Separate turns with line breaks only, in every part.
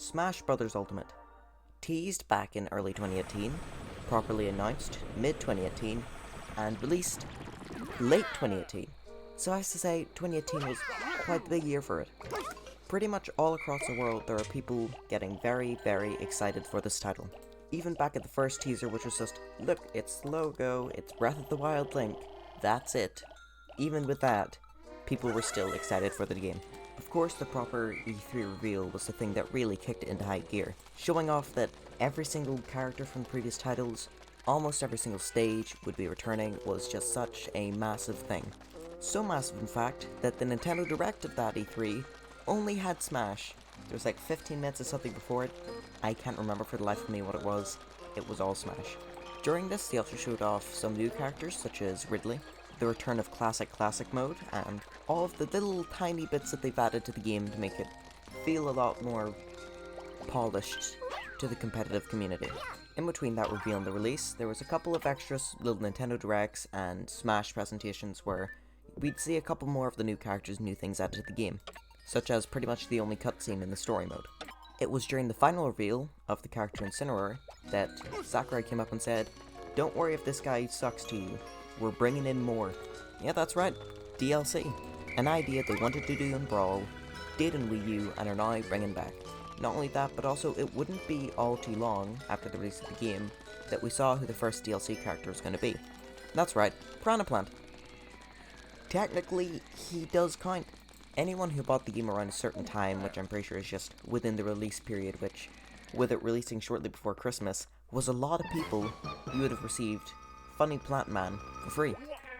Smash Bros. Ultimate. Teased back in early 2018, properly announced mid-2018, and released late 2018. So I have to say, 2018 was quite the big year for it. Pretty much all across the world there are people getting very, very excited for this title. Even back at the first teaser, which was just, look, it's the logo, it's Breath of the Wild Link, that's it. Even with that, people were still excited for the game. Of course, the proper E3 reveal was the thing that really kicked it into high gear, showing off that every single character from the previous titles, almost every single stage would be returning, was just such a massive thing. So massive, in fact, that the Nintendo Direct of that E3 only had Smash. There was like 15 minutes of something before it. I can't remember for the life of me what it was. It was all Smash. During this, they also showed off some new characters such as Ridley, the return of Classic mode, and all of the little tiny bits that they've added to the game to make it feel a lot more polished to the competitive community. In between that reveal and the release, there was a couple of extra little Nintendo Directs and Smash presentations where we'd see a couple more of the new characters and new things added to the game, such as pretty much the only cutscene in the story mode. It was during the final reveal of the character Incineroar that Sakurai came up and said, "Don't worry if this guy sucks to you, we're bringing in more." Yeah, that's right, DLC. An idea they wanted to do in Brawl, did in Wii U, and are now bringing back. Not only that, but also it wouldn't be all too long after the release of the game that we saw who the first DLC character was going to be. That's right, Piranha Plant. Technically, he does count. Anyone who bought the game around a certain time, which I'm pretty sure is just within the release period, which, with it releasing shortly before Christmas, was a lot of people, you would have received Funny Plant Man for free.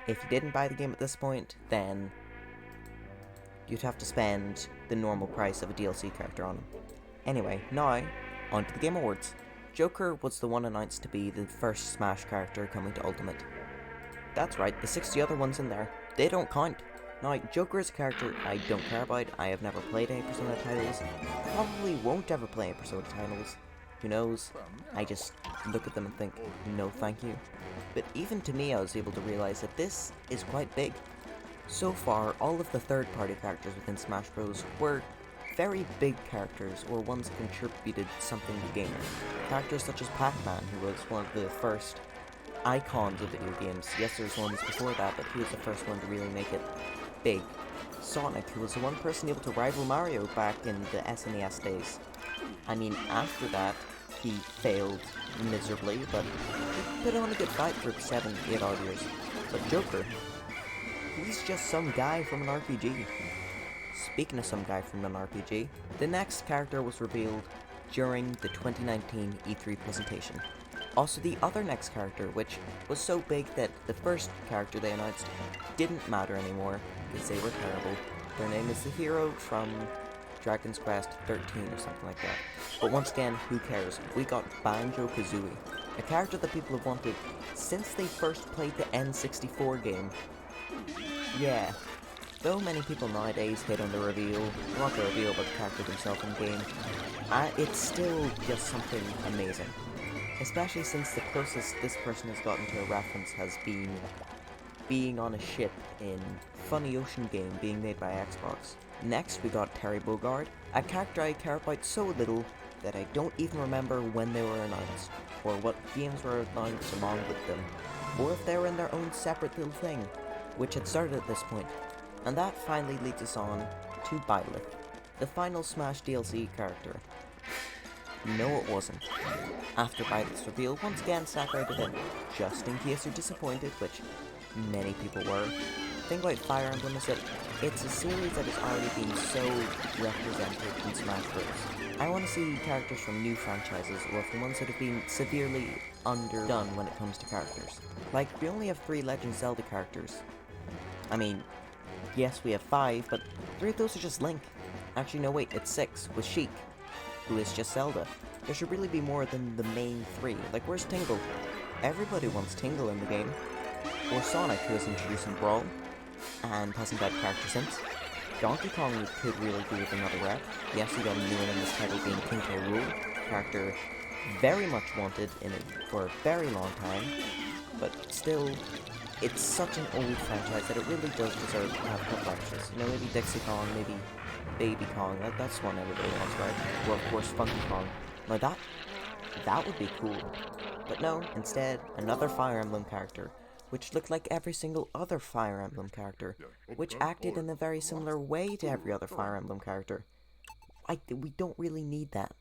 If you didn't buy the game at this point, then you'd have to spend the normal price of a DLC character on him. Anyway, now, on to the Game Awards. Joker was the one announced to be the first Smash character coming to Ultimate. That's right, the 60 other ones in there, they don't count. Now, Joker is a character I don't care about. I have never played any Persona titles, probably won't ever play any Persona titles. Who knows? I just look at them and think, no thank you. But even to me, I was able to realize that this is quite big. So far, all of the third-party characters within Smash Bros. Were very big characters, or ones that contributed something to gamers. Characters such as Pac-Man, who was one of the first icons of video games. Yes, there's ones before that, but he was the first one to really make it big. Sonic, who was the one person able to rival Mario back in the SNES days. I mean, after that, he failed miserably, but he put on a good fight for 7-8 odd years. But Joker, he's just some guy from an RPG. Speaking of some guy from an RPG, the next character was revealed during the 2019 E3 presentation. Also, the other next character, which was so big that the first character they announced didn't matter anymore, because they were terrible. Their name is the hero from Dragon's Quest 13 or something like that. But once again, who cares? We got Banjo-Kazooie, a character that people have wanted since they first played the N64 game. Yeah. Though many people nowadays hate on the reveal, not the reveal but the character themselves in game, it's still just something amazing. Especially since the closest this person has gotten to a reference has been being on a ship in Funny Ocean game being made by Xbox. Next we got Terry Bogard, a character I care about so little that I don't even remember when they were announced, or what games were announced along with them, or if they were in their own separate little thing, which had started at this point. And that finally leads us on to Byleth, the final Smash DLC character. No, it wasn't. After Byleth's reveal, once again Sakurai did it, just in case you're disappointed, which many people were. The thing about Fire Emblem is that it's a series that has already been so represented in Smash Bros. I want to see characters from new franchises, or from ones that have been severely underdone when it comes to characters. Like, we only have 3 Legend of Zelda characters. I mean, yes, we have 5, but 3 of those are just Link. Actually, no wait, it's 6, with Sheik, who is just Zelda. There should really be more than the main 3. Like, where's Tingle? Everybody wants Tingle in the game. Or Sonic, who was introduced in Brawl, and hasn't had character since. Donkey Kong could really do with another rep. Yes, we got a new one in this title being King K. Rool, character very much wanted in it for a very long time, but still, it's such an old franchise that it really does deserve to have a couple extras. You know, maybe Dixie Kong, maybe Baby Kong, that's one everybody wants, right? Or of course Funky Kong. Now that would be cool. But no, instead, another Fire Emblem character, which looked like every single other Fire Emblem character, which acted in a very similar way to every other Fire Emblem character. We don't really need that.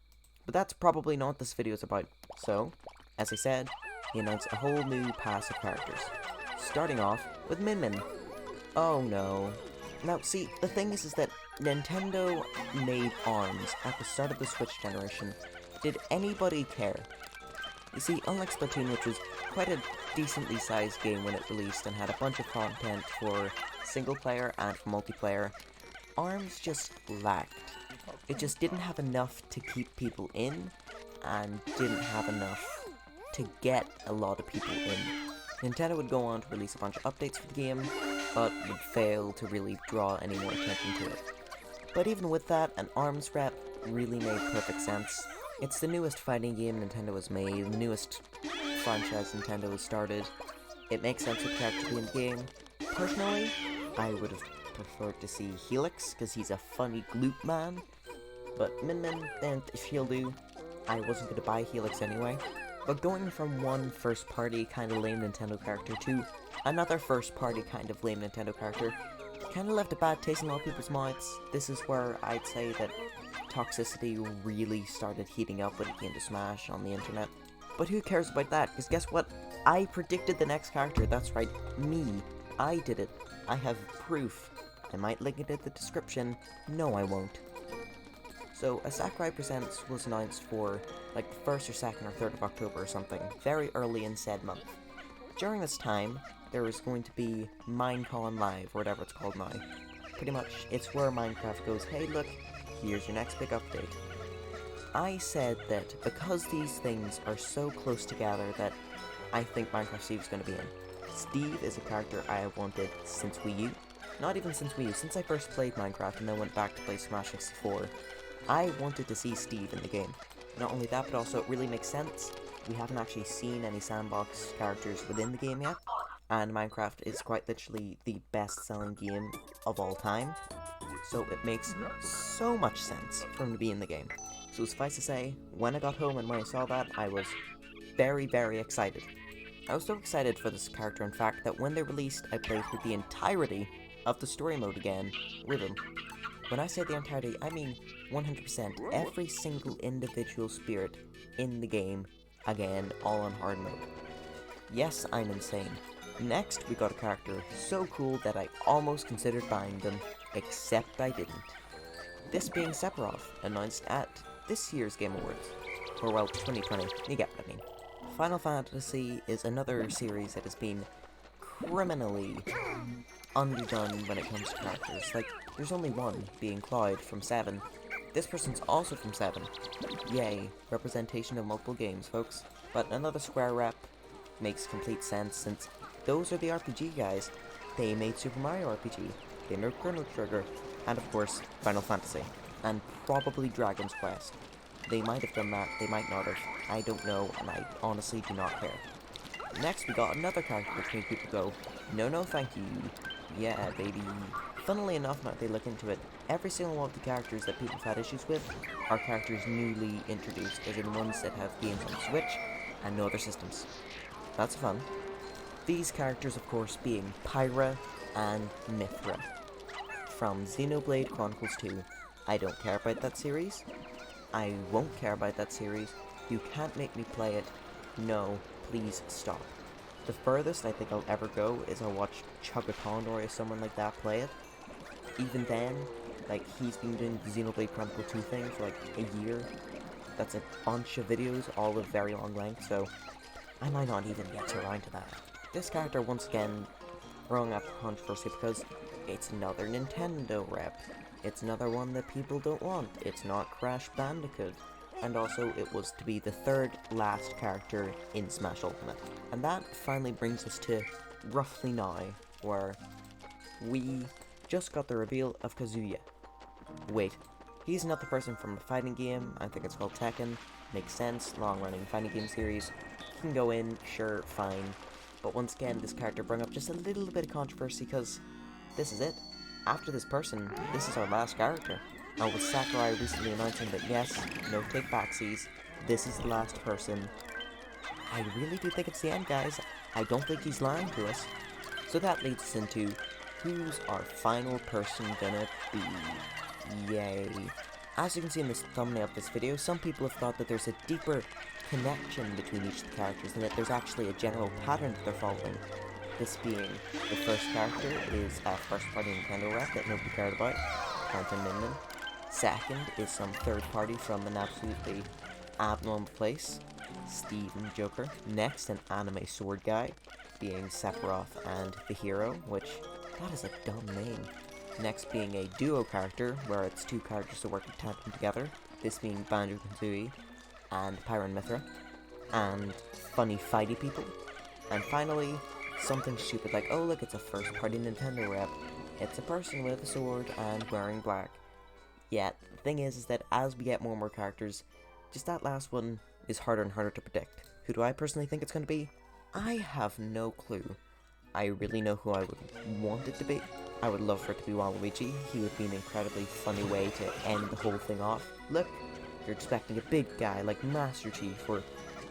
But that's probably not what this video is about. So, as I said, he announced a whole new pass of characters. Starting off with Min Min. Oh no. Now, see, the thing is that Nintendo made ARMS at the start of the Switch generation. Did anybody care? You see, unlike Splatoon, which was quite a decently sized game when it released and had a bunch of content for single player and for multiplayer, ARMS just lacked. It just didn't have enough to keep people in, and didn't have enough to get a lot of people in. Nintendo would go on to release a bunch of updates for the game, but would fail to really draw any more attention to it. But even with that, an ARMS rep really made perfect sense. It's the newest fighting game Nintendo has made, the newest franchise Nintendo has started. It makes sense for the character to be in the game. Personally, I would have preferred to see Helix, because he's a funny gloop man. But Min Min, and if he'll do, I wasn't going to buy Helix anyway. But going from one first-party kind of lame Nintendo character to another first-party kind of lame Nintendo character kind of left a bad taste in a lot of people's mouths. This is where I'd say that toxicity really started heating up when it came to Smash on the internet. But who cares about that? Because guess what? I predicted the next character. That's right, me. I did it. I have proof. I might link it in the description. No, I won't. So, a Sakurai Presents was announced for, like, the 1st or 2nd or 3rd of October or something, very early in said month. During this time, there was going to be Minecon Live, or whatever it's called now. Pretty much, it's where Minecraft goes, hey look, here's your next big update. I said that because these things are so close together that I think Minecraft Steve's going to be in. Steve is a character I have wanted since Wii U. Not even since Wii U, since I first played Minecraft and then went back to play Smash 64. I wanted to see Steve in the game. Not only that, but also it really makes sense. We haven't actually seen any sandbox characters within the game yet, and Minecraft is quite literally the best-selling game of all time, so it makes so much sense for him to be in the game. So suffice to say, when I got home and when I saw that, I was very, very excited. I was so excited for this character, in fact, that when they released, I played through the entirety of the story mode again with him. When I say the entirety, I mean 100%, every single individual spirit in the game, again, all on hard mode. Yes, I'm insane. Next, we got a character so cool that I almost considered buying them, except I didn't. This being Sephiroth, announced at this year's Game Awards. Or well, 2020, you get what I mean. Final Fantasy is another series that has been criminally underdone when it comes to characters. Like, there's only one, being Cloud from 7. This person's also from 7. Yay, representation of multiple games, folks. But another Square rep makes complete sense, since those are the RPG guys. They made Super Mario RPG, they made Chrono Trigger, and of course, Final Fantasy. And probably Dragon's Quest. They might have done that, they might not have. I don't know, and I honestly do not care. Next, we got another character which made people go, no, no, thank you. Yeah, baby. Funnily enough, now that they look into it, every single one of the characters that people have had issues with are characters newly introduced, as in ones that have games on Switch and no other systems. That's fun. These characters, of course, being Pyra and Mithra. From Xenoblade Chronicles 2. I don't care about that series. I won't care about that series. You can't make me play it. No, please stop. The furthest I think I'll ever go is I'll watch Chugaton or someone like that play it. Even then, like, he's been doing the Xenoblade Chronicle 2 thing for like a year. That's a bunch of videos, all of very long length, so I might not even get around to that. This character, once again, throwing up controversy because it's another Nintendo rep. It's another one that people don't want. It's not Crash Bandicoot. And also, it was to be the third last character in Smash Ultimate. And that finally brings us to roughly now, where we just got the reveal of Kazuya. Wait, he's another person from a fighting game. I think it's called Tekken. Makes sense, long-running fighting game series. He can go in, sure, fine. But once again, this character brought up just a little bit of controversy because this is it. After this person, this is our last character. And with Sakurai recently announcing that yes, no take backsies, this is the last person, I really do think it's the end, guys. I don't think he's lying to us. So that leads us into who's our final person gonna be. Yay. As you can see in this thumbnail of this video, some people have thought that there's a deeper connection between each of the characters and that there's actually a general pattern that they're following. This being, the first character is a first-party Nintendo rep that nobody cared about, Quentin Minman. Second is some third party from an absolutely abnormal place, Steve and Joker. Next, an anime sword guy, being Sephiroth and the Hero, which, that is a dumb name. Next being a duo character, where it's two characters that work in tandem together, this being Banjo-Kazooie and Pyra and Mythra. And funny fighty people. And finally, something stupid like, oh look, it's a first-party Nintendo rep. It's a person with a sword and wearing black. Yeah, the thing is that as we get more and more characters, just that last one is harder and harder to predict. Who do I personally think it's going to be? I have no clue. I really know who I would want it to be. I would love for it to be Waluigi. He would be an incredibly funny way to end the whole thing off. Look, you're expecting a big guy like Master Chief or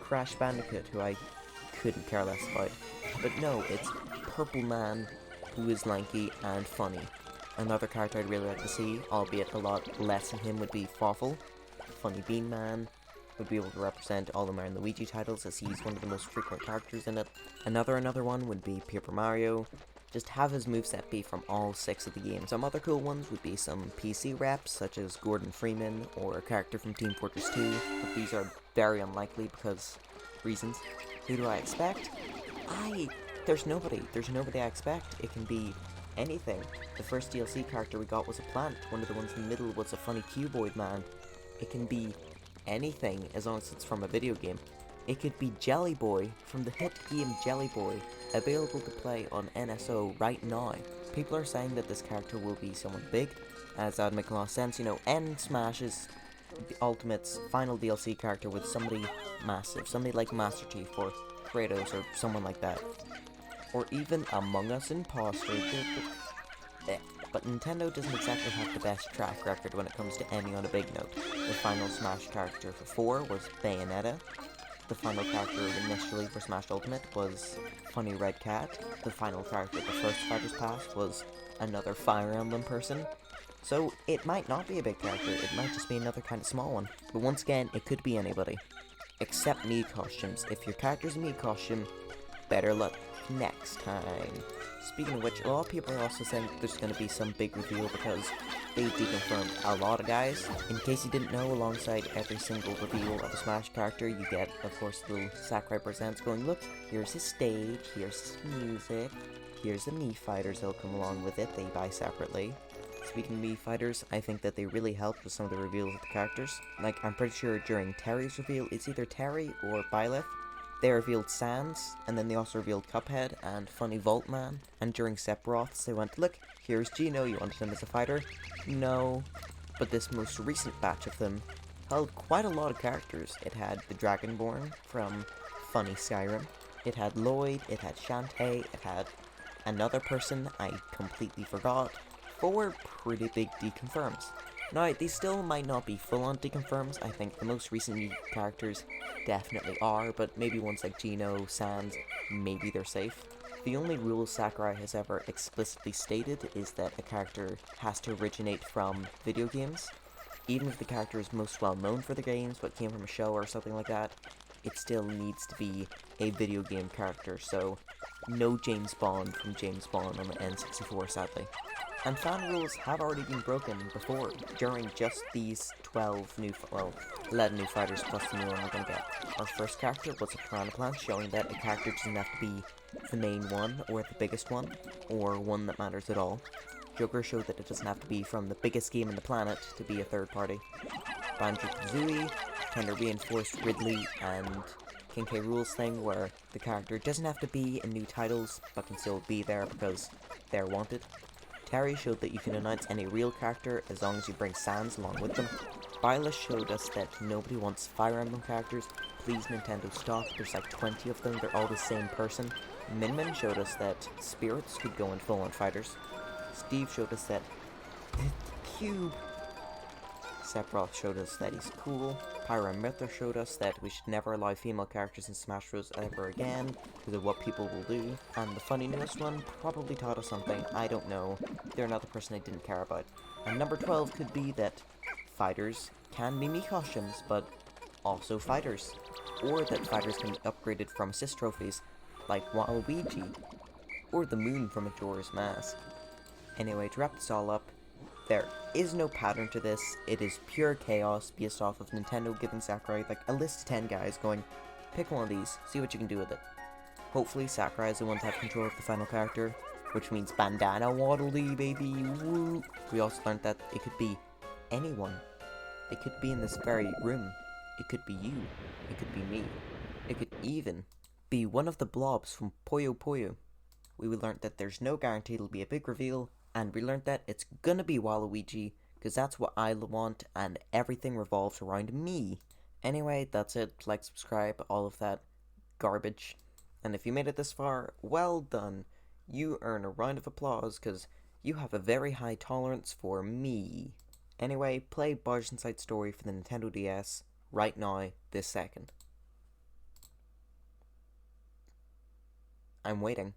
Crash Bandicoot, who I couldn't care less about. But no, it's Purple Man, who is lanky and funny. Another character I'd really like to see, albeit a lot less than him, would be Fawful. Funny Bean Man would be able to represent all the Mario and Luigi titles, as he's one of the most frequent characters in it. Another one would be Paper Mario. Just have his moveset be from all 6 of the games. Some other cool ones would be some PC reps, such as Gordon Freeman, or a character from Team Fortress 2, but these are very unlikely because reasons. Who do I expect? There's nobody I expect. It can be anything. The first DLC character we got was a plant. One of the ones in the middle was a funny cuboid man. It can be anything as long as it's from a video game. It could be Jelly Boy from the hit game Jelly Boy, available to play on NSO right now. People are saying that this character will be someone big, as that would make a lot of sense. You know, N Smash's the Ultimate's final DLC character with somebody massive, somebody like Master Chief or Kratos or someone like that. Or even Among Us Imposter. But Nintendo doesn't exactly have the best track record when it comes to ending on a big note. The final Smash character for 4 was Bayonetta. The final character initially for Smash Ultimate was Funny Red Cat. The final character of the first Fighters Pass was another Fire Emblem person. So it might not be a big character, it might just be another kind of small one. But once again, it could be anybody. Except Mii costumes. If your character's a Mii costume, better luck next time. Speaking of which, a lot of people are also saying that there's going to be some big reveal because they deconfirmed a lot of guys. In case you didn't know, alongside every single reveal of a Smash character, you get, of course, the little Sakurai presents going, look, here's his stage, here's his music, here's the Mii fighters that'll come along with it, they buy separately. Speaking of Mii fighters, I think that they really helped with some of the reveals of the characters. Like, I'm pretty sure during Terry's reveal, it's either Terry or Byleth, they revealed Sans, and then they also revealed Cuphead and Funny Vault Man. And during Sephiroth's, they went, look, here's Gino, you wanted him as a fighter? No. But this most recent batch of them held quite a lot of characters. It had the Dragonborn from Funny Skyrim. It had Lloyd, it had Shantae, it had another person I completely forgot. 4 pretty big deconfirms. Now, these still might not be full-on deconfirms. I think the most recent new characters definitely are, but maybe ones like Gino, Sans, maybe they're safe. The only rule Sakurai has ever explicitly stated is that a character has to originate from video games. Even if the character is most well known for the games, but came from a show or something like that, it still needs to be a video game character, so no James Bond from James Bond on the N64, sadly. And fan rules have already been broken before, during just these 11 new fighters plus the new one we're gonna get. Our first character was a Piranha Plant, showing that a character doesn't have to be the main one, or the biggest one, or one that matters at all. Joker showed that it doesn't have to be from the biggest game on the planet to be a third party. Banjo-Kazooie kind of reinforced Ridley and King K. Rool's thing, where the character doesn't have to be in new titles, but can still be there because they're wanted. Terry showed that you can announce any real character as long as you bring Sans along with them. Byleth showed us that nobody wants Fire Emblem characters. Please, Nintendo, stop. There's like 20 of them, they're all the same person. Minmin showed us that spirits could go in full-on fighters. Steve showed us that the cube Sephiroth showed us that he's cool. Pyramithra showed us that we should never allow female characters in Smash Bros. Ever again, because of what people will do. And the funny newest one probably taught us something, I don't know. They're another person I didn't care about. And number 12 could be that fighters can be Mii costumes, but also fighters. Or that fighters can be upgraded from assist trophies, like Waluigi, or the moon from Majora's Mask. Anyway, to wrap this all up, there is no pattern to this. It is pure chaos based off of Nintendo giving Sakurai like a list of 10 guys going, pick one of these, see what you can do with it. Hopefully Sakurai is the one to have control of the final character, which means Bandana Waddle Dee, baby, woo! We also learned that it could be anyone. It could be in this very room. It could be you. It could be me. It could even be one of the blobs from Puyo Puyo. We learned that there's no guarantee it'll be a big reveal, and we learned that it's gonna be Waluigi, because that's what I want, and everything revolves around me. Anyway, that's it. Like, subscribe, all of that garbage. And if you made it this far, well done. You earn a round of applause, because you have a very high tolerance for me. Anyway, play Bowser's Inside Story for the Nintendo DS right now, this second. I'm waiting.